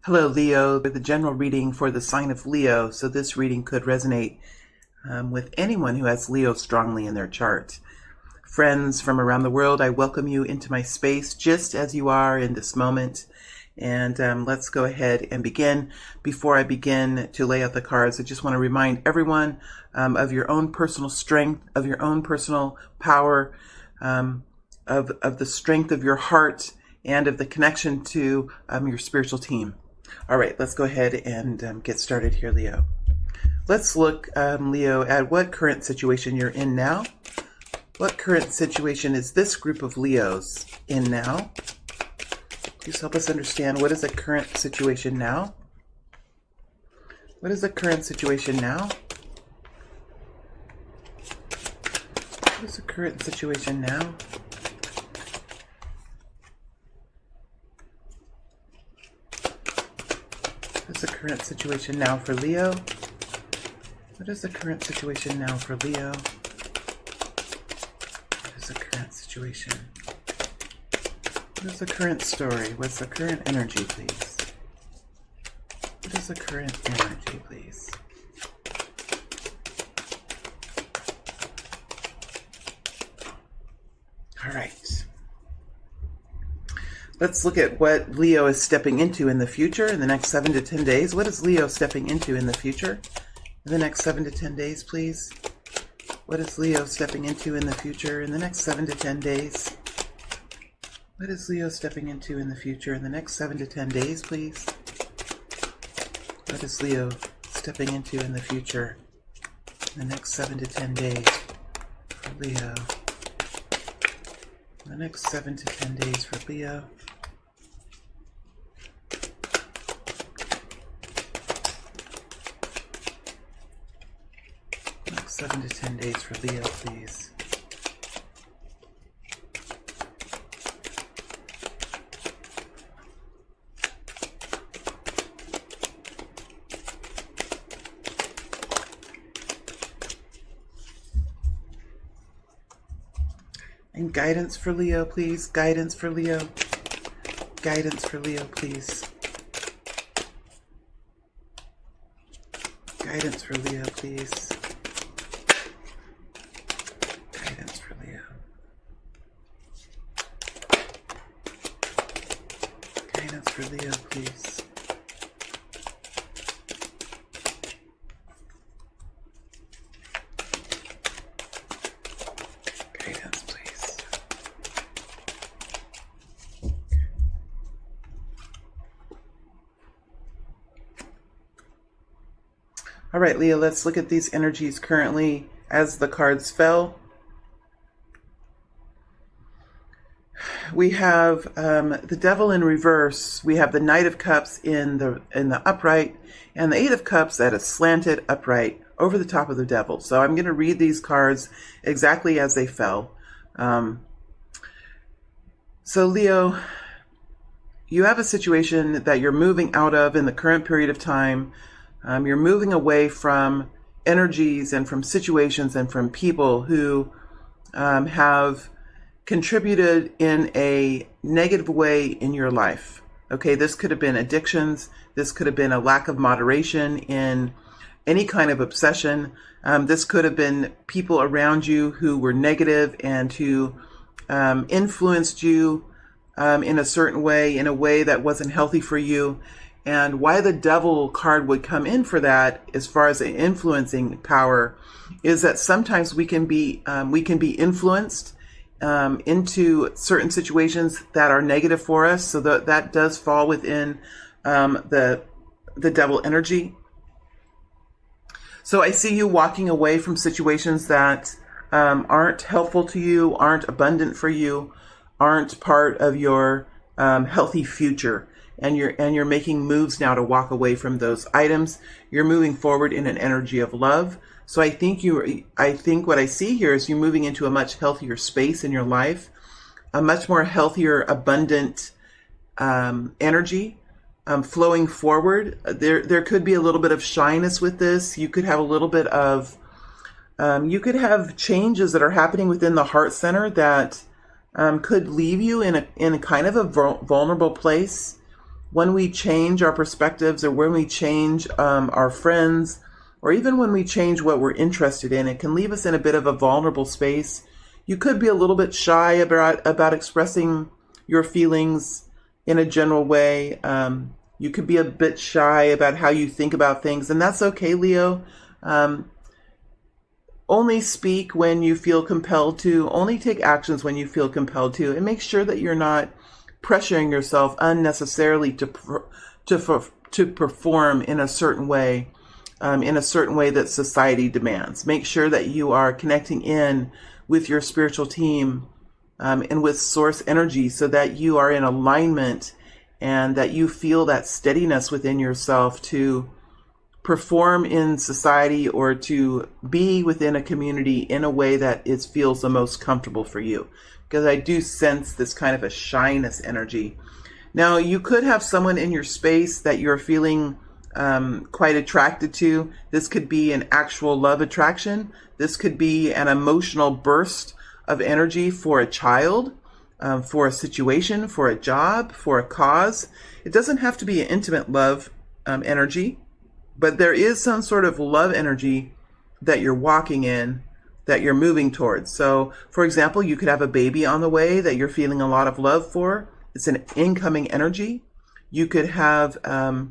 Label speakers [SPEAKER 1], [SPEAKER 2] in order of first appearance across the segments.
[SPEAKER 1] Hello, Leo. The general reading for the sign of Leo. So this reading could resonate with anyone who has Leo strongly in their chart. Friends from around the world, I welcome you into my space just as you are in this moment. And let's go ahead and begin. Before I begin to lay out the cards, I just want to remind everyone of your own personal strength, of your own personal power, of the strength of your heart, and of the connection to your spiritual team. All right, let's go ahead and get started here, Leo. Let's look, Leo, at what current situation you're in now. What current situation is this group of Leos in now? Please help us understand, what is the current situation now? What is the current situation now? What is the current situation now? What is the current situation now for Leo? What is the current situation now for Leo? What is the current situation? What is the current story? What's the current energy, please? What is the current energy, please? All right. Let's look at what Leo is stepping into in the future in the next 7 to 10 days. What is Leo stepping into in the future in the next 7 to 10 days, please? What is Leo stepping into in the future in the next 7 to 10 days? What is Leo stepping into in the future in the next 7 to 10 days, please? What is Leo stepping into in the future in the next 7 to 10 days for Leo? The next 7 to 10 days for Leo. Next 7 to 10 days for Leo, please. And guidance for Leo, please. Guidance for Leo. Guidance for Leo, please. Guidance for Leo, please. Guidance for Leo. Guidance for Leo, please. Guidance, please. All right, Leo, let's look at these energies currently as the cards fell. We have the Devil in reverse. We have the Knight of Cups in the upright, and the Eight of Cups at a slanted upright over the top of the Devil. So I'm going to read these cards exactly as they fell. So Leo, you have a situation that you're moving out of in the current period of time. You're moving away from energies and from situations and from people who have contributed in a negative way in your life. Okay, this could have been addictions. This could have been a lack of moderation in any kind of obsession. This could have been people around you who were negative and who influenced you in a certain way, in a way that wasn't healthy for you. And why the Devil card would come in for that, as far as the influencing power, is that sometimes we can be influenced into certain situations that are negative for us. So that does fall within the Devil energy. So I see you walking away from situations that aren't helpful to you, aren't abundant for you, aren't part of your healthy future. And you're making moves now to walk away from those items. You're moving forward in an energy of love. So I think what I see here is you moving into a much healthier space in your life, a much more healthier, abundant energy flowing forward. There could be a little bit of shyness with this. You could have a little bit of you could have changes that are happening within the heart center that could leave you in a kind of a vulnerable place. when we change our perspectives, or when we change our friends, or even when we change what we're interested in, it can leave us in a bit of a vulnerable space. You could be a little bit shy about expressing your feelings in a general way. You could be a bit shy about how you think about things, and that's okay, Leo. Only speak when you feel compelled to. Only take actions when you feel compelled to, and make sure that you're not pressuring yourself unnecessarily to perform in a certain way that society demands. Make sure that you are connecting in with your spiritual team and with source energy, so that you are in alignment and that you feel that steadiness within yourself to perform in society or to be within a community in a way that feels the most comfortable for you. Because I do sense this kind of a shyness energy. Now, you could have someone in your space that you're feeling quite attracted to. This could be an actual love attraction. This could be an emotional burst of energy for a child, for a situation, for a job, for a cause. It doesn't have to be an intimate love energy, but there is some sort of love energy that you're walking in, that you're moving towards. So, for example, you could have a baby on the way that you're feeling a lot of love for. It's an incoming energy. You could have a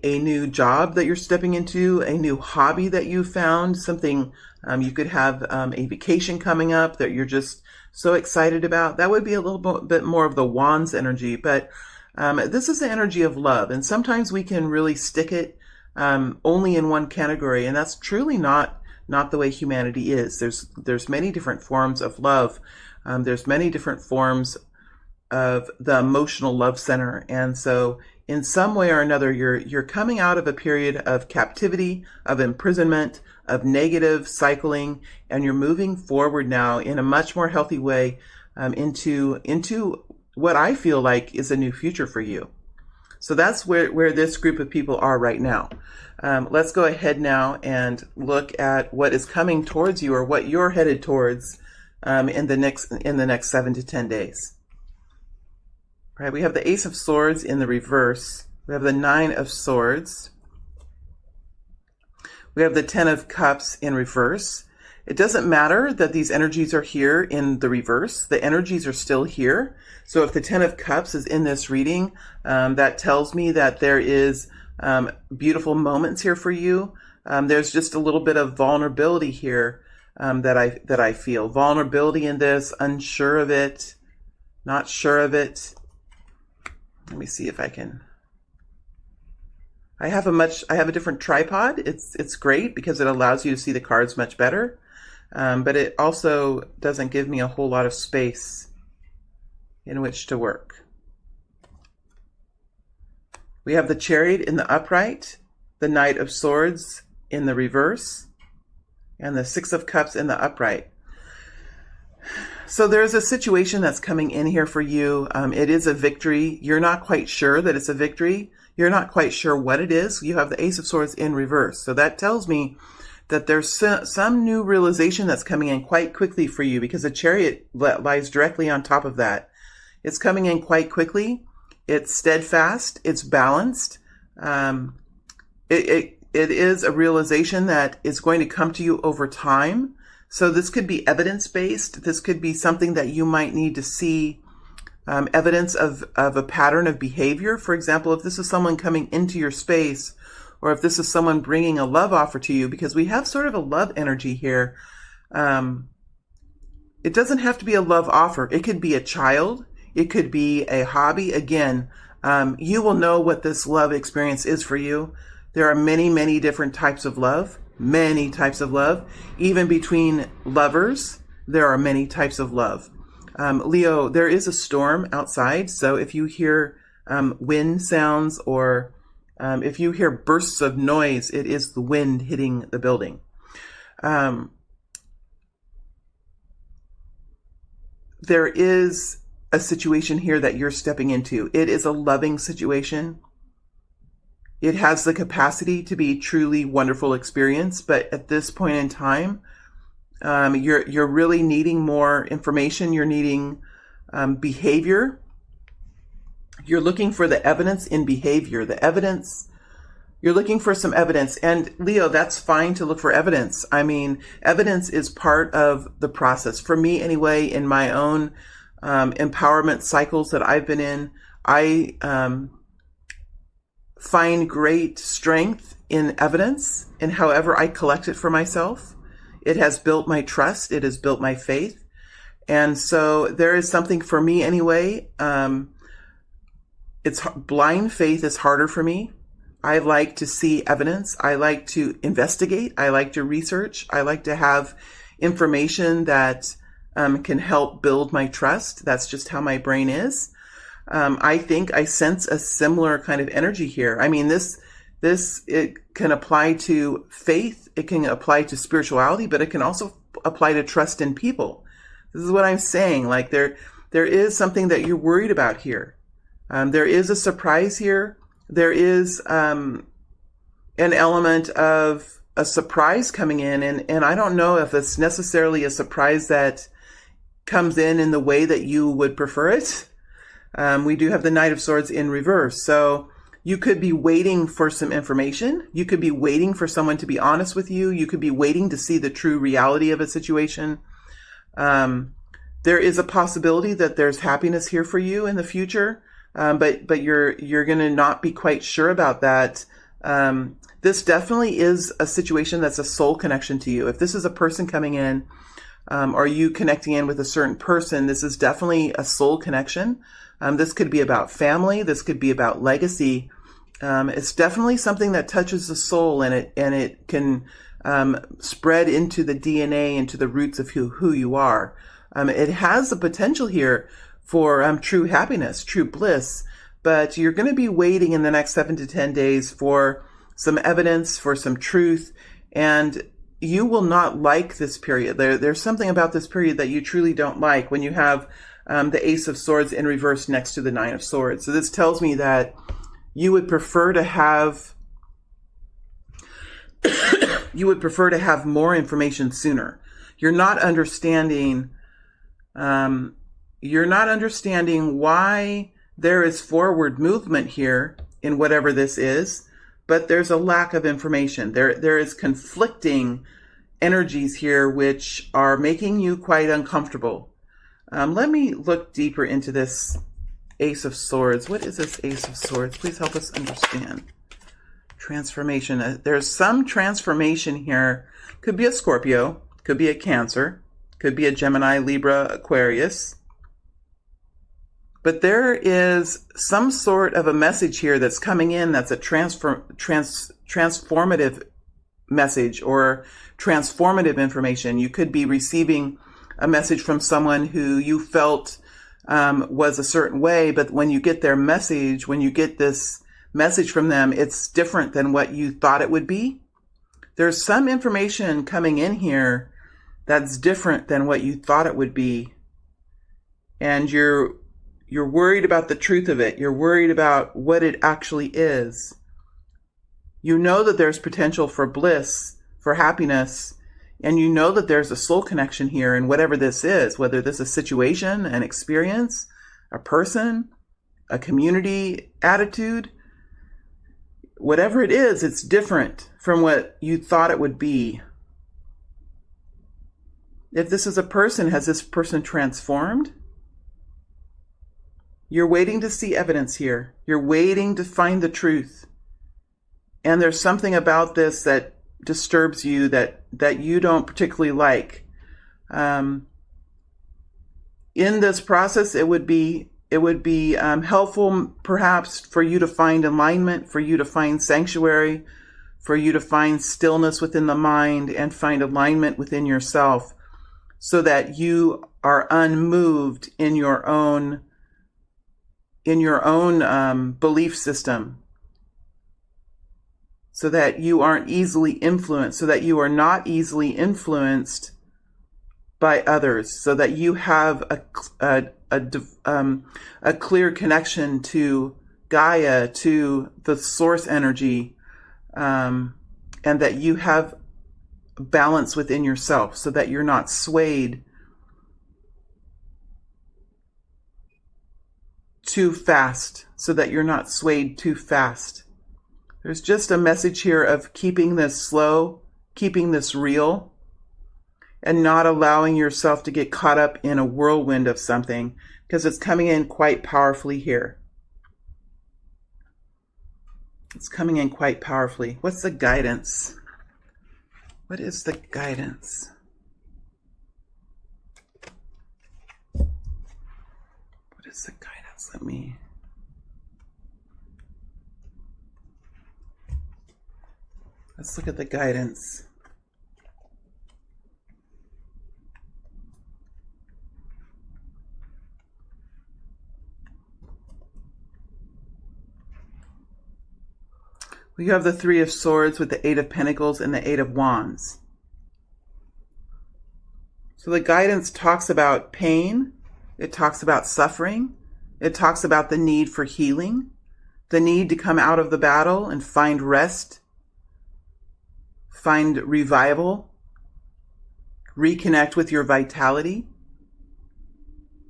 [SPEAKER 1] new job that you're stepping into, a new hobby that you found, something. You could have a vacation coming up that you're just so excited about. That would be a little bit more of the wands energy, but this is the energy of love. And sometimes we can really stick it only in one category, and that's truly not the way humanity is. There's many different forms of love. There's many different forms of the emotional love center. And so in some way or another, you're coming out of a period of captivity, of imprisonment, of negative cycling, and you're moving forward now in a much more healthy way into what I feel like is a new future for you. So that's where this group of people are right now. Let's go ahead now and look at what is coming towards you, or what you're headed towards in the next 7 to 10 days. Right, we have the Ace of Swords in the reverse. We have the Nine of Swords. We have the Ten of Cups in reverse. It doesn't matter that these energies are here in the reverse. The energies are still here. So if the Ten of Cups is in this reading, that tells me that there is beautiful moments here for you. There's just a little bit of vulnerability here that I feel. Vulnerability in this, unsure of it, not sure of it. Let me see if I can. I have a different tripod. It's great because it allows you to see the cards much better. But it also doesn't give me a whole lot of space in which to work. We have the Chariot in the upright, the Knight of Swords in the reverse, and the Six of Cups in the upright. So there's a situation that's coming in here for you. It is a victory. You're not quite sure that it's a victory. You're not quite sure what it is. You have the Ace of Swords in reverse. So that tells me that there's some new realization that's coming in quite quickly for you, because the Chariot lies directly on top of that. It's coming in quite quickly. It's steadfast. It's balanced. It is a realization that is going to come to you over time. So this could be evidence-based. This could be something that you might need to see evidence of a pattern of behavior. For example, if this is someone coming into your space, or if this is someone bringing a love offer to you, because we have sort of a love energy here. It doesn't have to be a love offer. It could be a child. It could be a hobby. Again, you will know what this love experience is for you. There are many, many different types of love. Many types of love. Even between lovers, there are many types of love. Leo, there is a storm outside, so if you hear wind sounds, or if you hear bursts of noise, it is the wind hitting the building. There is a situation here that you're stepping into. It is a loving situation. It has the capacity to be truly wonderful experience, but at this point in time, you're really needing more information. You're needing behavior. You're looking for the evidence in behavior, the evidence. You're looking for some evidence. And Leo, that's fine to look for evidence. I mean, evidence is part of the process. For me, anyway, in my own empowerment cycles that I've been in, I find great strength in evidence and however I collect it for myself. It has built my trust. It has built my faith. And so there is something for me anyway. It's blind faith is harder for me. I like to see evidence. I like to investigate. I like to research. I like to have information that can help build my trust. That's just how my brain is. I think I sense a similar kind of energy here. I mean, this it can apply to faith. It can apply to spirituality, but it can also apply to trust in people. This is what I'm saying. Like there is something that you're worried about here. There is a surprise here. There is an element of a surprise coming in, and I don't know if it's necessarily a surprise that comes in the way that you would prefer it. We do have the Knight of Swords in reverse, so you could be waiting for some information. You could be waiting for someone to be honest with you. You could be waiting to see the true reality of a situation. There is a possibility that there's happiness here for you in the future. But you're going to not be quite sure about that. This definitely is a situation that's a soul connection to you. If this is a person coming in, or you connecting in with a certain person, this is definitely a soul connection. This could be about family. This could be about legacy. It's definitely something that touches the soul, and it can spread into the DNA, into the roots of who you are. It has the potential here for true happiness, true bliss, but you're going to be waiting in the next 7 to 10 days for some evidence, for some truth, and you will not like this period. There's something about this period that you truly don't like when you have the Ace of Swords in reverse next to the Nine of Swords. So this tells me that you would prefer to have more information sooner. You're not understanding why there is forward movement here in whatever this is, but there's a lack of information. There is conflicting energies here which are making you quite uncomfortable. Let me look deeper into this Ace of Swords. What is this Ace of Swords? Please help us understand. Transformation. There's some transformation here. Could be a Scorpio, could be a Cancer, could be a Gemini, Libra, Aquarius. But there is some sort of a message here that's coming in that's a transformative message or transformative information. You could be receiving a message from someone who you felt was a certain way, but when you get their message, when you get this message from them, it's different than what you thought it would be. There's some information coming in here that's different than what you thought it would be. And you're worried about the truth of it. You're worried about what it actually is. You know that there's potential for bliss, for happiness, and you know that there's a soul connection here in whatever this is, whether this is a situation, an experience, a person, a community attitude. Whatever it is, it's different from what you thought it would be. If this is a person, has this person transformed? You're waiting to see evidence here. You're waiting to find the truth. And there's something about this that disturbs you, that you don't particularly like. In this process, it would be helpful perhaps for you to find alignment, for you to find sanctuary, for you to find stillness within the mind and find alignment within yourself, so that you are unmoved in your own belief system, so that you aren't easily influenced, so that you are not easily influenced by others, so that you have a clear connection to Gaia, to the source energy, and that you have balance within yourself, so that you're not swayed too fast, so that you're not swayed too fast. There's just a message here of keeping this slow, keeping this real, and not allowing yourself to get caught up in a whirlwind of something, because it's coming in quite powerfully here. It's coming in quite powerfully. What's the guidance? What is the guidance? What is the guidance? Let's look at the guidance. We have the Three of Swords with the Eight of Pentacles and the Eight of Wands. So the guidance talks about pain. It talks about suffering. It talks about the need for healing, the need to come out of the battle and find rest, find revival, reconnect with your vitality.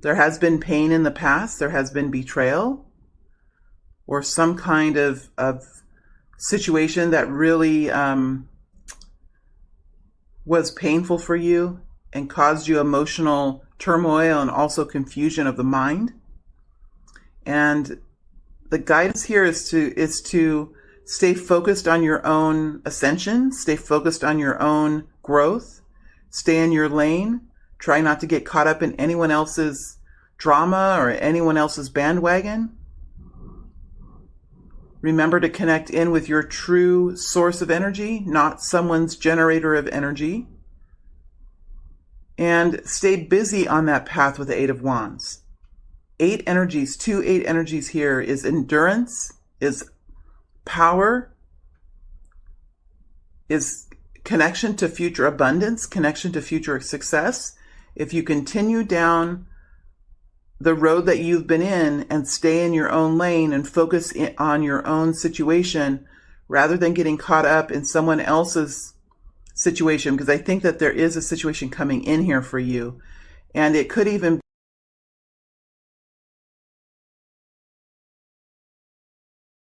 [SPEAKER 1] There has been pain in the past. There has been betrayal or some kind of situation that really was painful for you and caused you emotional turmoil and also confusion of the mind. And the guidance here is to stay focused on your own ascension, stay focused on your own growth, stay in your lane, try not to get caught up in anyone else's drama or anyone else's bandwagon. Remember to connect in with your true source of energy, not someone's generator of energy. And stay busy on that path with the Eight of Wands. 8 energies, 2 8 energies here is endurance, is power, is connection to future abundance, connection to future success. If you continue down the road that you've been in and stay in your own lane and focus on your own situation rather than getting caught up in someone else's situation, because I think that there is a situation coming in here for you, and it could even